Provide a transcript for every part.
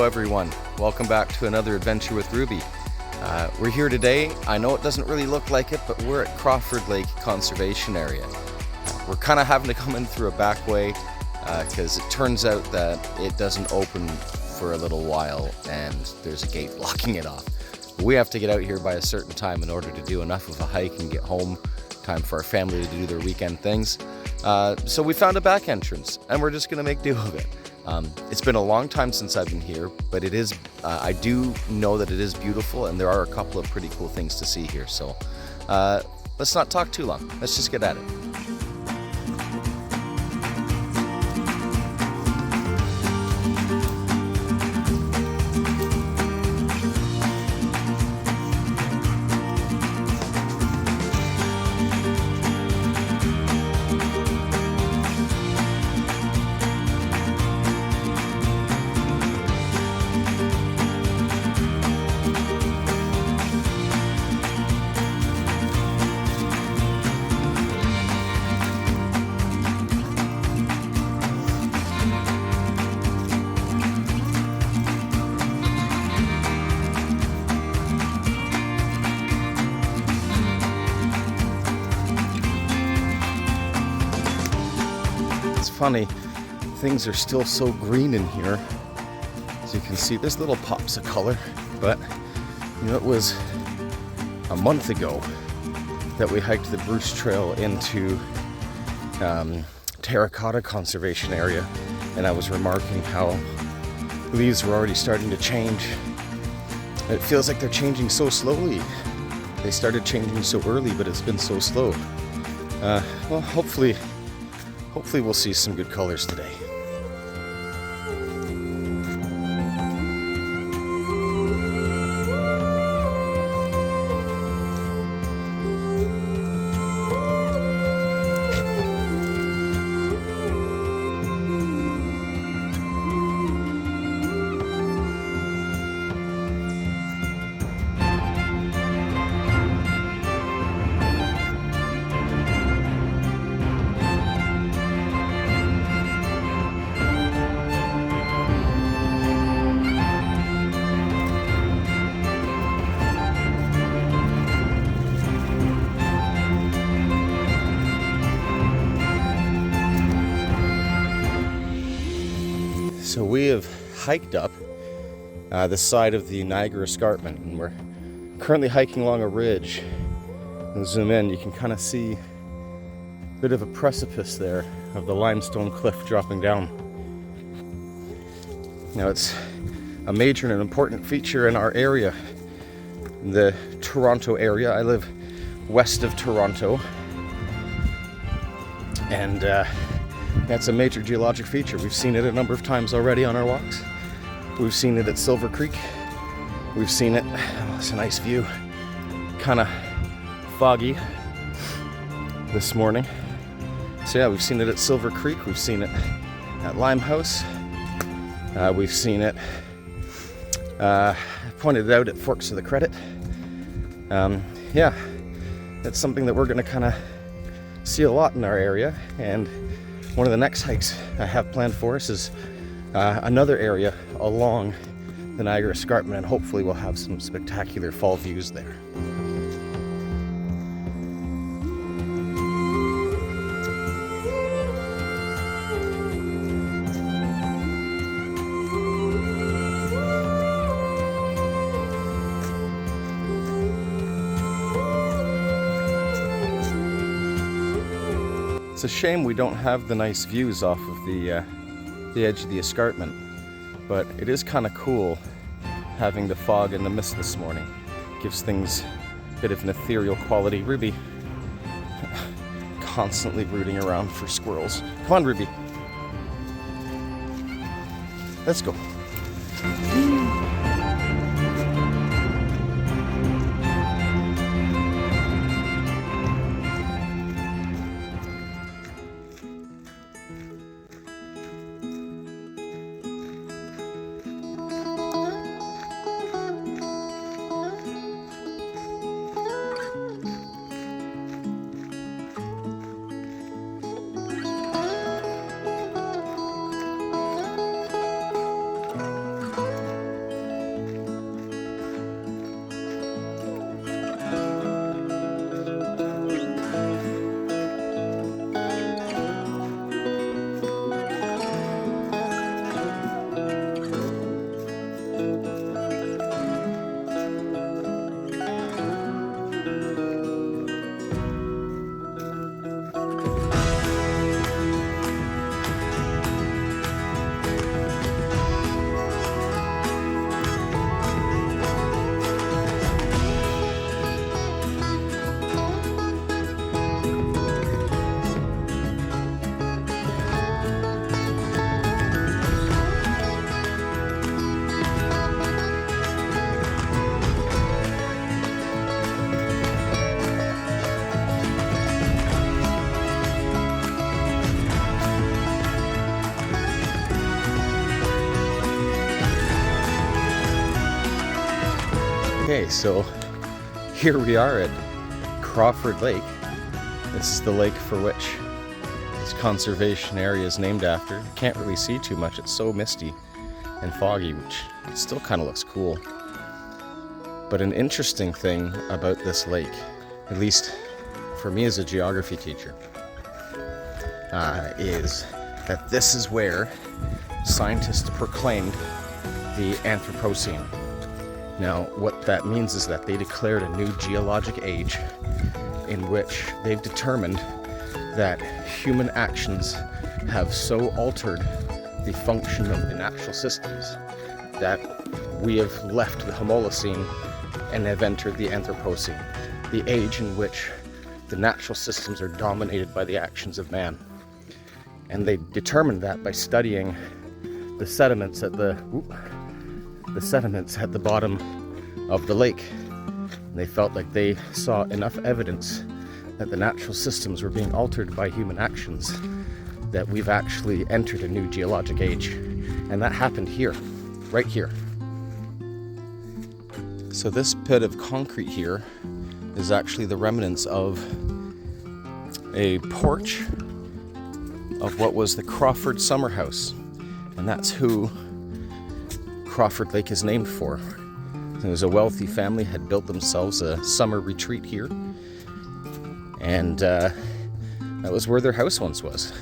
everyone, welcome back to another adventure with Ruby. We're here today. I know it doesn't really look like it, but we're at Crawford Lake Conservation Area. We're kind of having to come in through a back way because it turns out that it doesn't open for a little while and there's a gate blocking it off. We have to get out here by a certain time in order to do enough of a hike and get home, time for our family to do their weekend things. So we found a back entrance and we're just gonna make do of it. It's been a long time since I've been here, but it is, I do know that it is beautiful and there are a couple of pretty cool things to see here. So let's not talk too long. Let's just get at it. Funny, things are still so green in here. As you can see, there's little pops of color, but you know, it was a month ago that we hiked the Bruce Trail into Terracotta Conservation Area, and I was remarking how leaves were already starting to change. It feels like they're changing so slowly. They started changing so early, but it's been so slow. Well, hopefully we'll see some good colors today. So we have hiked up the side of the Niagara Escarpment, and we're currently hiking along a ridge. And zoom in, you can kind of see a bit of a precipice there of the limestone cliff dropping down. Now it's a major and an important feature in our area, in the Toronto area. I live west of Toronto, and that's a major geologic feature. We've seen it a number of times already on our walks. We've seen it at Silver Creek. We've seen it, oh, it's a nice view, kind of foggy this morning. So yeah, we've seen it at Silver Creek. We've seen it at Limehouse. We've seen it, pointed it out at Forks of the Credit. Yeah, that's something that we're gonna kind of see a lot in our area. And one of the next hikes I have planned for us is another area along the Niagara Escarpment, and hopefully we'll have some spectacular fall views there. It's a shame we don't have the nice views off of the edge of the escarpment, but it is kind of cool having the fog and the mist this morning. Gives things a bit of an ethereal quality. Ruby constantly rooting around for squirrels. Come on, Ruby. Let's go. Okay, so here we are at Crawford Lake. This is the lake for which this conservation area is named after. You can't really see too much, it's so misty and foggy, which still kind of looks cool. But an interesting thing about this lake, at least for me as a geography teacher, is that this is where scientists proclaimed the Anthropocene. Now, what that means is that they declared a new geologic age in which they've determined that human actions have so altered the function of the natural systems that we have left the Homolocene and have entered the Anthropocene, the age in which the natural systems are dominated by the actions of man. And they determined that by studying the sediments at the bottom of the lake. And they felt like they saw enough evidence that the natural systems were being altered by human actions that we've actually entered a new geologic age. And that happened here, right here. So this bit of concrete here is actually the remnants of a porch of what was the Crawford summer house. And that's who Crawford Lake is named for. It was a wealthy family had built themselves a summer retreat here, and that was where their house once was.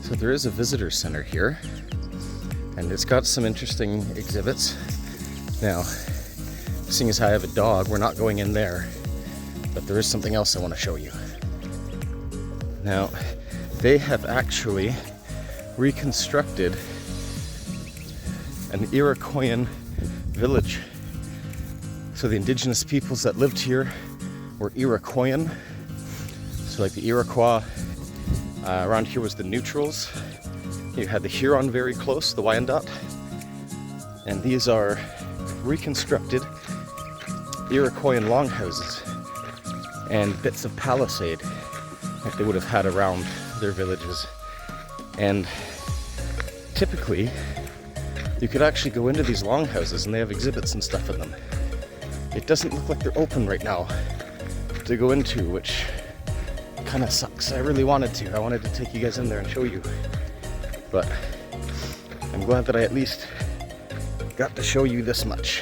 So there is a visitor center here, and it's got some interesting exhibits. Now, seeing as I have a dog, we're not going in there, but there is something else I want to show you. Now, they have actually reconstructed an Iroquoian village. So the indigenous peoples that lived here were Iroquoian. So like the Iroquois, around here was the Neutrals. You had the Huron very close, the Wyandot. And these are reconstructed Iroquoian longhouses and bits of palisade that they would have had around their villages. And typically, you could actually go into these longhouses and they have exhibits and stuff in them. It doesn't look like they're open right now to go into, which kind of sucks. I really wanted to. I wanted to take you guys in there and show you. But I'm glad that I at least got to show you this much.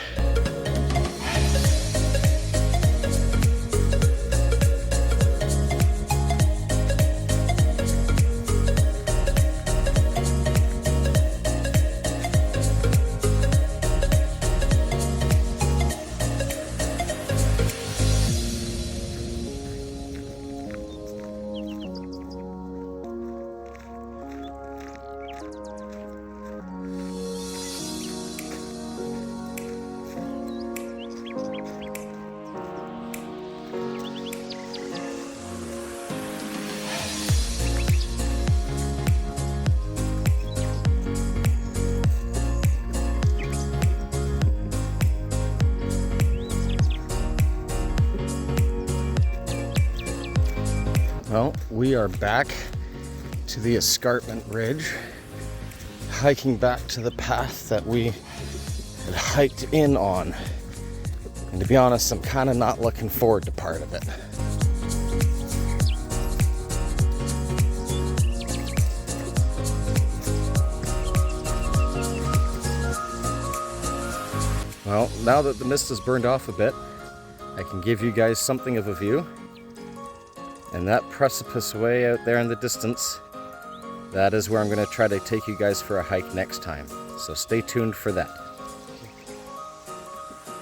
Well, we are back to the escarpment ridge, hiking back to the path that we had hiked in on. And to be honest, I'm kind of not looking forward to part of it. Well, now that the mist has burned off a bit, I can give you guys something of a view. And that precipice way out there in the distance, that is where I'm going to try to take you guys for a hike next time. So stay tuned for that.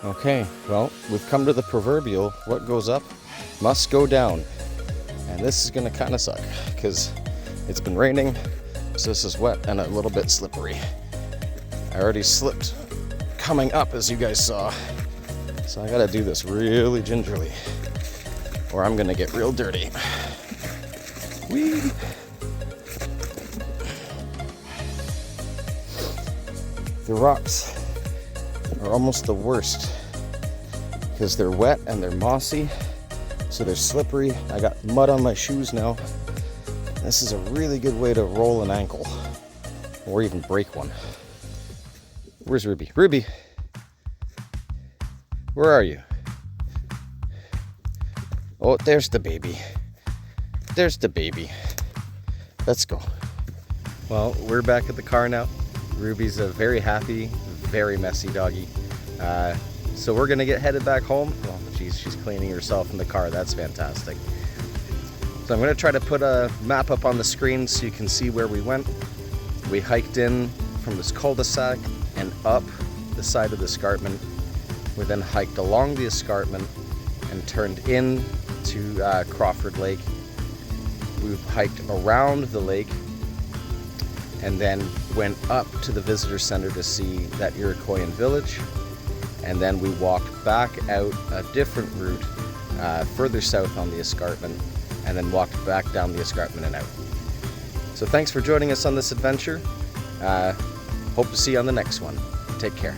Okay, well, we've come to the proverbial, what goes up must go down. And this is going to kind of suck because it's been raining, so this is wet and a little bit slippery. I already slipped coming up, as you guys saw. So I got to do this really gingerly, or I'm going to get real dirty. Whee! The rocks are almost the worst because they're wet and they're mossy, so they're slippery. I got mud on my shoes now. This is a really good way to roll an ankle or even break one. Where's Ruby? Ruby, where are you? Oh, there's the baby. There's the baby. Let's go. Well, we're back at the car now. Ruby's a very happy, very messy doggy. So we're gonna get headed back home. Well, she's cleaning herself in the car. That's fantastic. So I'm gonna try to put a map up on the screen so you can see where we went. We hiked in from this cul-de-sac and up the side of the escarpment. We then hiked along the escarpment and turned in to Crawford Lake. We've hiked around the lake and then went up to the visitor center to see that Iroquoian village. And then we walked back out a different route further south on the escarpment and then walked back down the escarpment and out. So thanks for joining us on this adventure. Hope to see you on the next one. Take care.